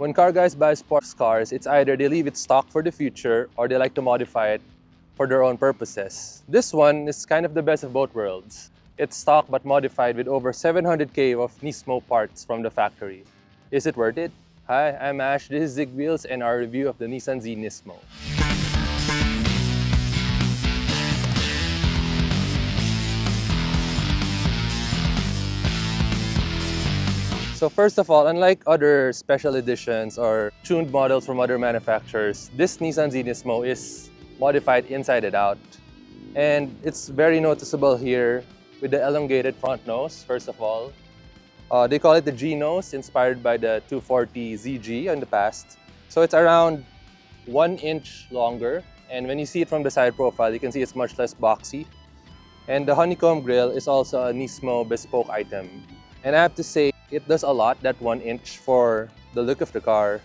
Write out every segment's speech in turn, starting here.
When car guys buy sports cars, it's either they leave it stock for the future or they like to modify it for their own purposes. This one is kind of the best of both worlds. It's stock but modified with over 700k of Nismo parts from the factory. Is it worth it? Hi, I'm Ash, this is Zigwheels and our review of the Nissan Z NISMO. So first of all, unlike other special editions or tuned models from other manufacturers, this Nissan Z NISMO is modified inside and out. And it's very noticeable here with the elongated front nose, first of all. They call it the G nose, inspired by the 240 ZG in the past. So it's around 1 inch longer. And when you see it from the side profile, you can see it's much less boxy. And the honeycomb grille is also a Nismo bespoke item. And I have to say, it does a lot, that 1 inch, for the look of the car.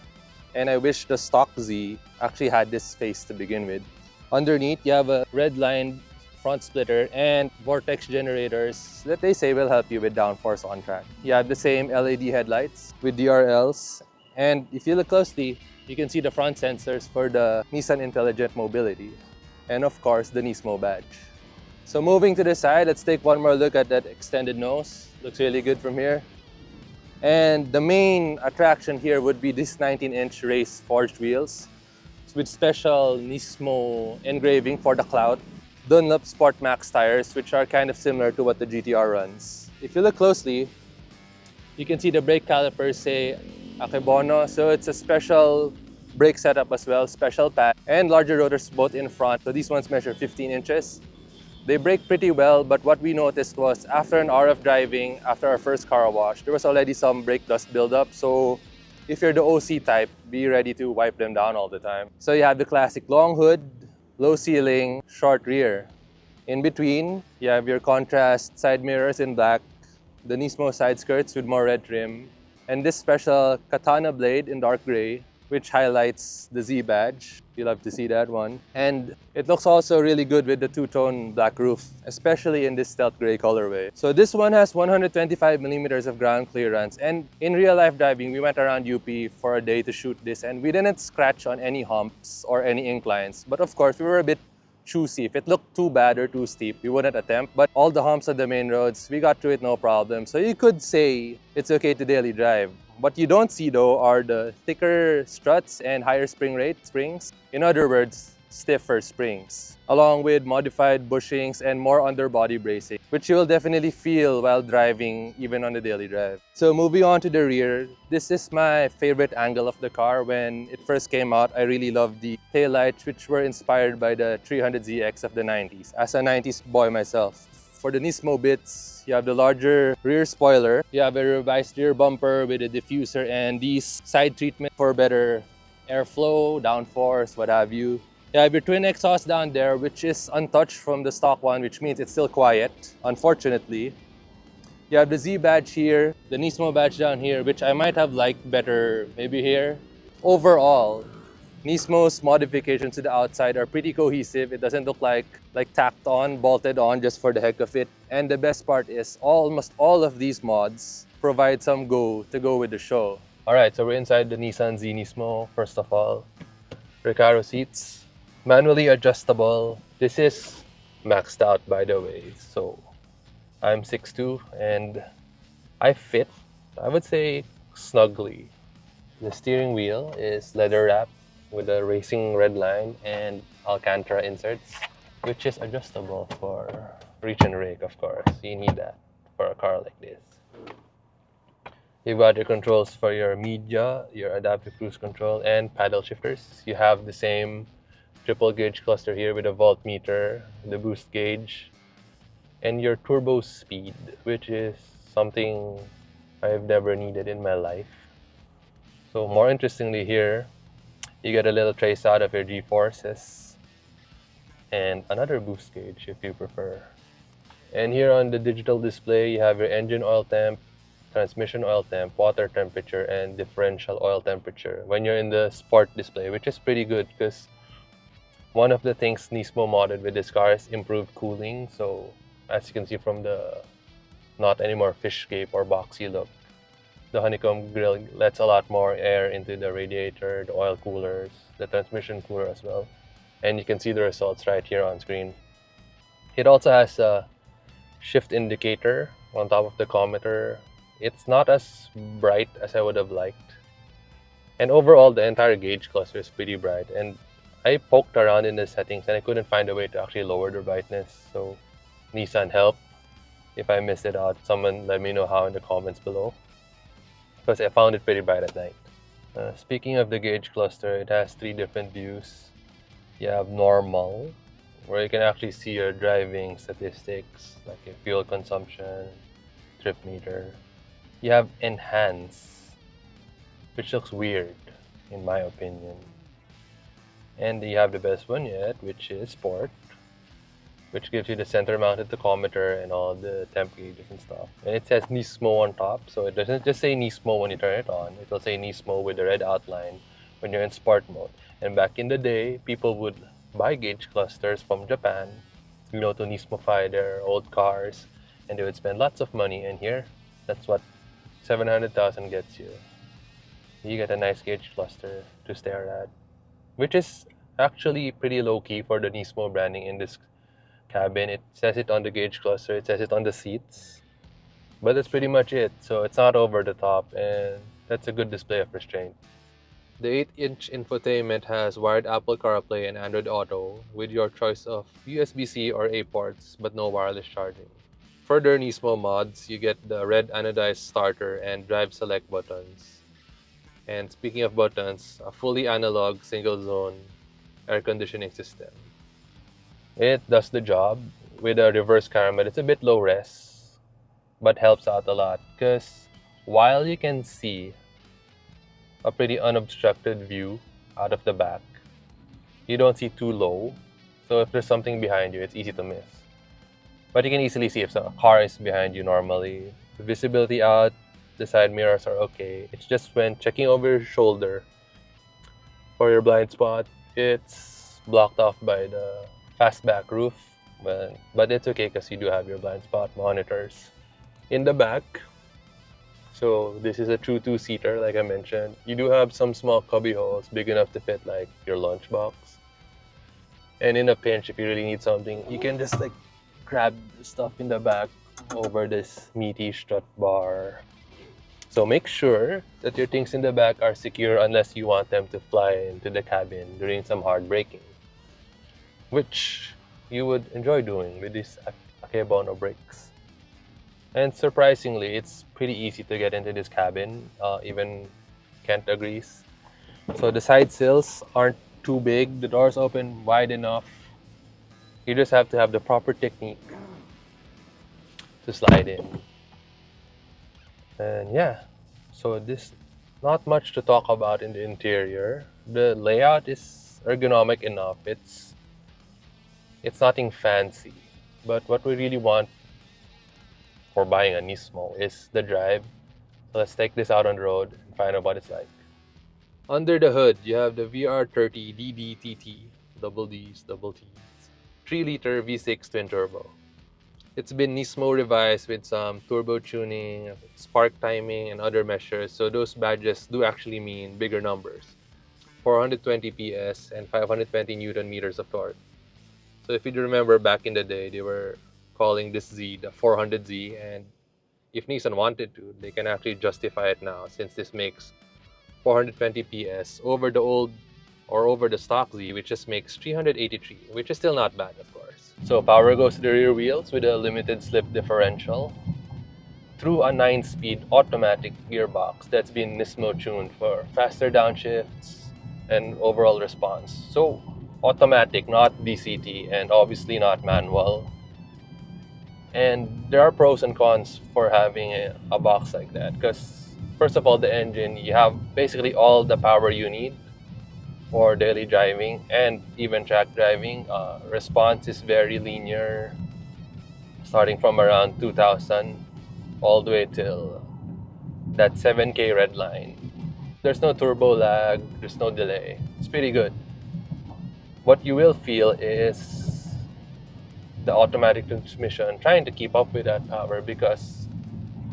And I wish the stock Z actually had this face to begin with. Underneath, you have a red-lined front splitter and vortex generators that they say will help you with downforce on track. You have the same LED headlights with DRLs. And if you look closely, you can see the front sensors for the Nissan Intelligent Mobility. And of course, the Nismo badge. So moving to the side, let's take one more look at that extended nose. Looks really good from here. And the main attraction here would be this 19-inch race forged wheels with special Nismo engraving for the clout. Dunlop Sport Max tires, which are kind of similar to what the GTR runs. If you look closely, you can see the brake calipers say Akebono. So it's a special brake setup as well, special pad, and larger rotors both in front. So these ones measure 15 inches. They brake pretty well, but what we noticed was after an hour of driving, after our first car wash, there was already some brake dust buildup. So if you're the OC type, be ready to wipe them down all the time. So you have the classic long hood, low ceiling, short rear. In between, you have your contrast side mirrors in black, the Nismo side skirts with more red trim, and this special katana blade in dark gray, which highlights the Z badge. You love to see that one. And it looks also really good with the two-tone black roof, especially in this stealth gray colorway. So this one has 125 millimeters of ground clearance. And in real-life driving, we went around UP for a day to shoot this, and we didn't scratch on any humps or any inclines. But of course, we were a bit choosy. If it looked too bad or too steep, we wouldn't attempt. But all the humps on the main roads, we got through it no problem. So you could say it's okay to daily drive. What you don't see though are the thicker struts and higher spring rate springs. In other words, stiffer springs, along with modified bushings and more underbody bracing, which you will definitely feel while driving even on the daily drive. So moving on to the rear, this is my favorite angle of the car. When it first came out, I really loved the taillights, which were inspired by the 300ZX of the 90s, as a 90s boy myself. For the Nismo bits, you have the larger rear spoiler, you have a revised rear bumper with a diffuser and these side treatment for better airflow, downforce, what have you. You have your twin exhaust down there, which is untouched from the stock one, which means it's still quiet, unfortunately. You have the Z badge here, the Nismo badge down here, which I might have liked better maybe here. Overall, Nismo's modifications to the outside are pretty cohesive. It doesn't look like tacked on, bolted on just for the heck of it. And the best part is almost all of these mods provide some go to go with the show. Alright, so we're inside the Nissan Z NISMO. First of all, Recaro seats, manually adjustable. This is maxed out, by the way. So I'm 6'2" and I fit, I would say, snugly. The steering wheel is leather wrapped with a racing red line and Alcantara inserts, which is adjustable for reach and rake, of course. You need that for a car like this. You've got your controls for your media, your adaptive cruise control, and paddle shifters. You have the same triple gauge cluster here with a voltmeter, the boost gauge, and your turbo speed, which is something I've never needed in my life. So more interestingly here, you get a little trace out of your G-forces and another boost gauge if you prefer. And here on the digital display, you have your engine oil temp, transmission oil temp, water temperature, and differential oil temperature when you're in the sport display, which is pretty good because one of the things Nismo modded with this car is improved cooling. So as you can see from the not anymore fish scape or boxy look, The honeycomb grill lets a lot more air into the radiator, the oil coolers, the transmission cooler as well. And you can see the results right here on screen. It also has a shift indicator on top of the tachometer. It's not as bright as I would have liked. And overall, the entire gauge cluster is pretty bright. And I poked around in the settings and I couldn't find a way to actually lower the brightness. So Nissan, help. If I missed it out, someone let me know how in the comments below, because I found it pretty bright at night. Speaking of the gauge cluster, it has 3 different views. You have normal, where you can actually see your driving statistics, like your fuel consumption, trip meter. You have enhance, which looks weird, in my opinion. And you have the best one yet, which is sport, which gives you the center-mounted tachometer and all the temp gauges and stuff. And it says NISMO on top, so it doesn't just say NISMO when you turn it on. It will say NISMO with the red outline when you're in sport mode. And back in the day, people would buy gauge clusters from Japan, to NISMOfy their old cars, and they would spend lots of money. And here, that's what 700,000 gets you. You get a nice gauge cluster to stare at, which is actually pretty low-key for the NISMO branding in this cabin. It says it on the gauge cluster, it says it on the seats, but that's pretty much it. So it's not over the top, and that's a good display of restraint. The 8-inch infotainment has wired Apple CarPlay and Android Auto with your choice of USB-C or A ports, but no wireless charging. Further Nismo mods, you get the red anodized starter and drive select buttons. And speaking of buttons, a fully analog single zone air conditioning system. It does the job with a reverse camera. It's a bit low res, but helps out a lot, because while you can see a pretty unobstructed view out of the back, you don't see too low. So if there's something behind you, it's easy to miss. But you can easily see if a car is behind you normally. The visibility out, the side mirrors are okay. It's just when checking over your shoulder for your blind spot, it's blocked off by the fastback roof, but it's okay because you do have your blind spot monitors in the back. So this is a true 2-seater, like I mentioned. You do have some small cubby holes big enough to fit like your lunchbox. And in a pinch, if you really need something, you can just like grab the stuff in the back over this meaty strut bar. So make sure that your things in the back are secure unless you want them to fly into the cabin during some hard braking, which you would enjoy doing with these Akebono brakes. And surprisingly, it's pretty easy to get into this cabin, even Kent agrees. So the side sills aren't too big, the doors open wide enough. You just have to have the proper technique to slide in. And yeah, so this, not much to talk about in the interior. The layout is ergonomic enough. It's nothing fancy, but what we really want for buying a Nismo is the drive. So let's take this out on the road and find out what it's like. Under the hood, you have the VR30 DDTT, double Ds, double Ts, 3-liter V6 twin turbo. It's been Nismo revised with some turbo tuning, spark timing, and other measures, so those badges do actually mean bigger numbers. 420 PS and 520 Newton meters of torque. So if you remember back in the day, they were calling this Z the 400Z, and if Nissan wanted to, they can actually justify it now, since this makes 420 PS over the old or over the stock Z, which just makes 383, which is still not bad, of course. So power goes to the rear wheels with a limited slip differential through a 9-speed automatic gearbox that's been Nismo tuned for faster downshifts and overall response. So automatic, not DCT, and obviously not manual. And there are pros and cons for having a box like that, because first of all, the engine, you have basically all the power you need for daily driving and even track driving. Response is very linear, starting from around 2000 all the way till that 7K red line. There's no turbo lag, there's no delay. It's pretty good. What you will feel is the automatic transmission trying to keep up with that power, because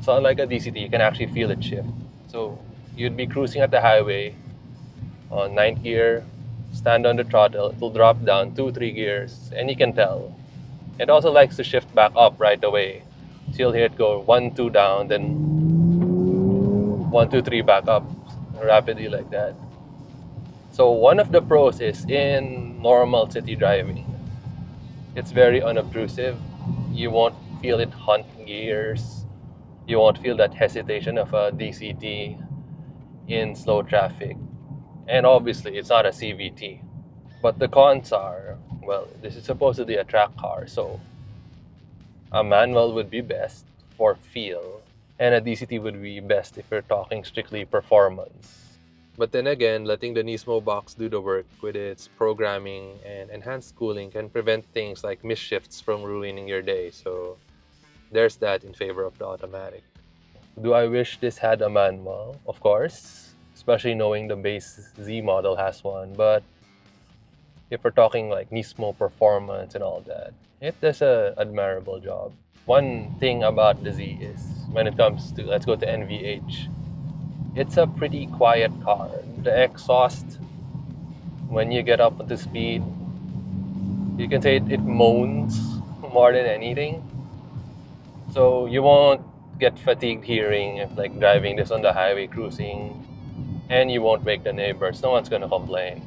so unlike a DCT, you can actually feel it shift. So you'd be cruising at the highway on ninth gear, stand on the throttle, it'll drop down 2, 3 gears, and you can tell. It also likes to shift back up right away. So you'll hear it go 1, 2 down, then 1, 2, 3 back up rapidly like that. So one of the pros is in normal city driving, it's very unobtrusive. You won't feel it hunt gears. You won't feel that hesitation of a DCT in slow traffic. And obviously, it's not a CVT. But the cons are, well, this is supposedly a track car, so a manual would be best for feel, and a DCT would be best if you're talking strictly performance. But then again, letting the Nismo box do the work with its programming and enhanced cooling can prevent things like misshifts from ruining your day, so there's that in favor of the automatic. Do I wish this had a manual? Of course, especially knowing the base Z model has one, but if we're talking like Nismo performance and all that, it does a admirable job. One thing about the Z is when it comes to, let's go to NVH, it's a pretty quiet car. The exhaust, when you get up to speed, you can say it moans more than anything. So you won't get fatigued hearing if like driving this on the highway cruising, and you won't wake the neighbors. No one's gonna complain.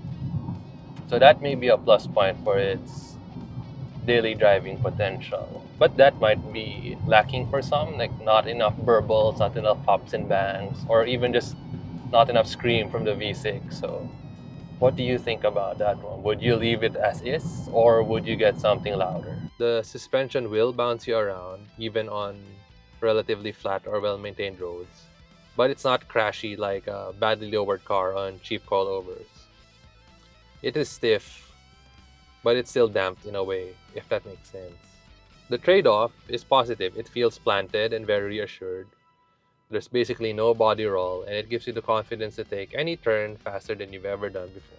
So that may be a plus point for its daily driving potential. But that might be lacking for some, like not enough burbles, not enough pops and bangs, or even just not enough scream from the V6. So what do you think about that one? Would you leave it as is, or would you get something louder? The suspension will bounce you around, even on relatively flat or well-maintained roads. But it's not crashy like a badly lowered car on cheap coilovers. It is stiff, but it's still damped in a way, if that makes sense. The trade-off is positive. It feels planted and very reassured. There's basically no body roll, and it gives you the confidence to take any turn faster than you've ever done before.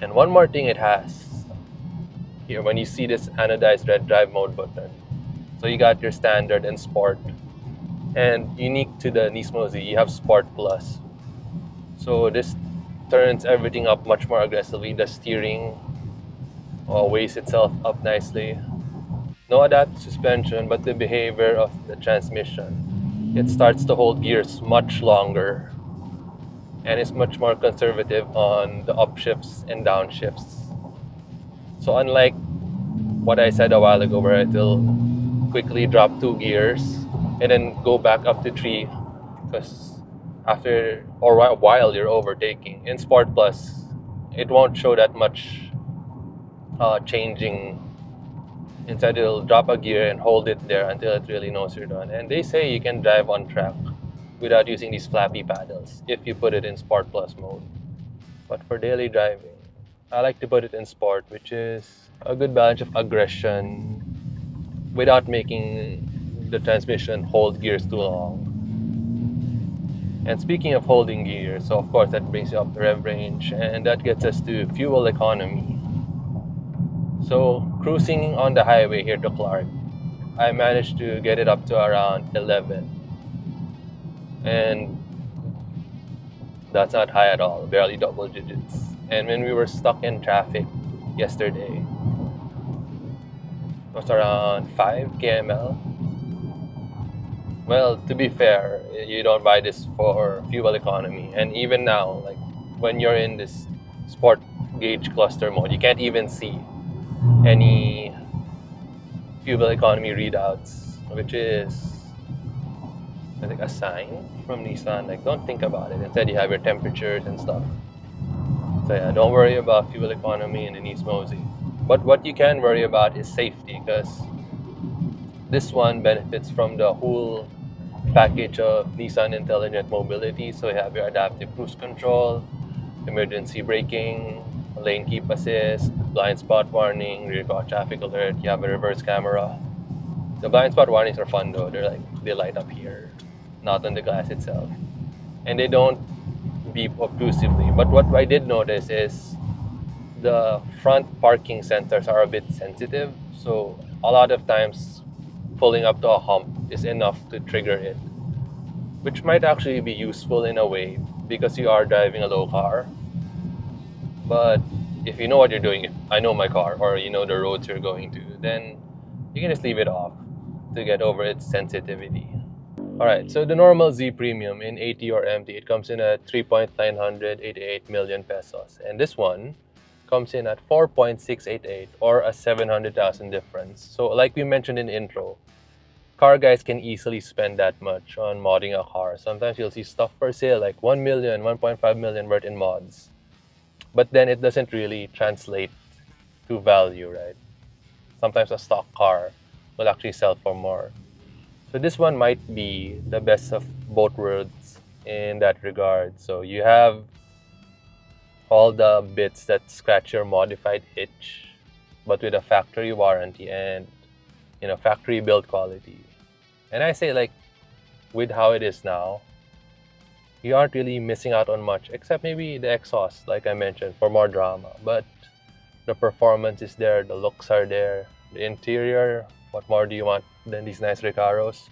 And one more thing it has, here when you see this anodized red drive mode button, so you got your standard and sport, and unique to the Nismo Z, you have Sport Plus. So this turns everything up much more aggressively. The steering weighs itself up nicely. No adaptive suspension, but the behavior of the transmission. It starts to hold gears much longer, and is much more conservative on the upshifts and downshifts. So unlike what I said a while ago, where it will quickly drop 2 gears and then go back up to 3, because after or while you're overtaking, in Sport Plus, it won't show that much changing. Instead, it'll drop a gear and hold it there until it really knows you're done. And they say you can drive on track without using these flappy paddles if you put it in Sport Plus mode. But for daily driving, I like to put it in Sport, which is a good balance of aggression without making the transmission hold gears too long. And speaking of holding gears, so of course that brings you up the rev range, and that gets us to fuel economy. So cruising on the highway here to Clark, I managed to get it up to around 11. And that's not high at all, barely double digits. And when we were stuck in traffic yesterday, it was around 5 kml. Well, to be fair, you don't buy this for fuel economy. And even now, like when you're in this sport gauge cluster mode, you can't even see any fuel economy readouts, which is, I think, a sign from Nissan. Like, don't think about it. Instead, you have your temperatures and stuff. So yeah, don't worry about fuel economy in the Nismo Z. But what you can worry about is safety, because this one benefits from the whole package of Nissan Intelligent Mobility. So you have your adaptive cruise control, emergency braking, lane keep assist, blind spot warning, rear car traffic alert. You have a reverse camera. The blind spot warnings are fun though. They light up here, not on the glass itself, and they don't beep obtrusively. But what I did notice is the front parking sensors are a bit sensitive, so a lot of times pulling up to a hump is enough to trigger it. which might actually be useful in a way because you are driving a low car. But if you know what you're doing, if I know my car or you know the roads you're going to, then you can just leave it off to get over its sensitivity. Alright, so the normal Z Premium in AT or MT, it comes in at 3.988 million pesos. And this one comes in at 4.688 or a 700,000 difference. So like we mentioned in the intro, car guys can easily spend that much on modding a car. Sometimes you'll see stuff for sale like 1 million, 1.5 million worth in mods. But then it doesn't really translate to value, right? Sometimes a stock car will actually sell for more. So this one might be the best of both worlds in that regard. So you have all the bits that scratch your modified itch, but with a factory warranty and factory build quality. And I say, like, with how it is now, you aren't really missing out on much except maybe the exhaust, like I mentioned, for more drama. But the performance is there, the looks are there, the interior, what more do you want than these nice Recaros?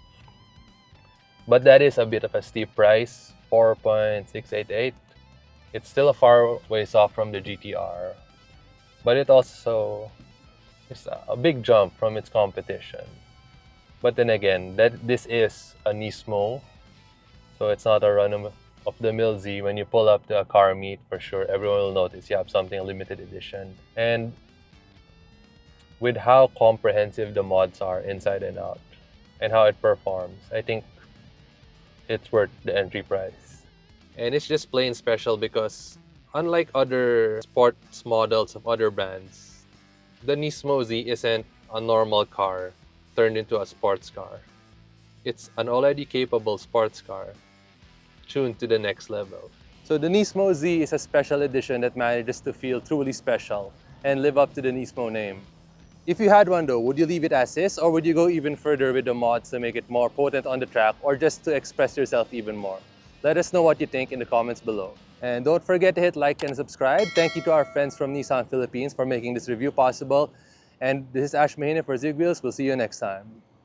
But that is a bit of a steep price, 4.688. It's still a far ways off from the GTR, but it also is a big jump from its competition. But then again, this is a Nismo, so it's not a run-of-the-mill Z. When you pull up the car meet, for sure, everyone will notice you have something limited edition. And with how comprehensive the mods are inside and out, and how it performs, I think it's worth the entry price. And it's just plain special because unlike other sports models of other brands, the Nismo Z isn't a normal car turned into a sports car. It's an already capable sports car tuned to the next level. So the Nismo Z is a special edition that manages to feel truly special and live up to the Nismo name. If you had one though, would you leave it as is, or would you go even further with the mods to make it more potent on the track, or just to express yourself even more? Let us know what you think in the comments below. And don't forget to hit like and subscribe. Thank you to our friends from Nissan Philippines for making this review possible. And this is Ash Mahina for Zigwheels. We'll see you next time.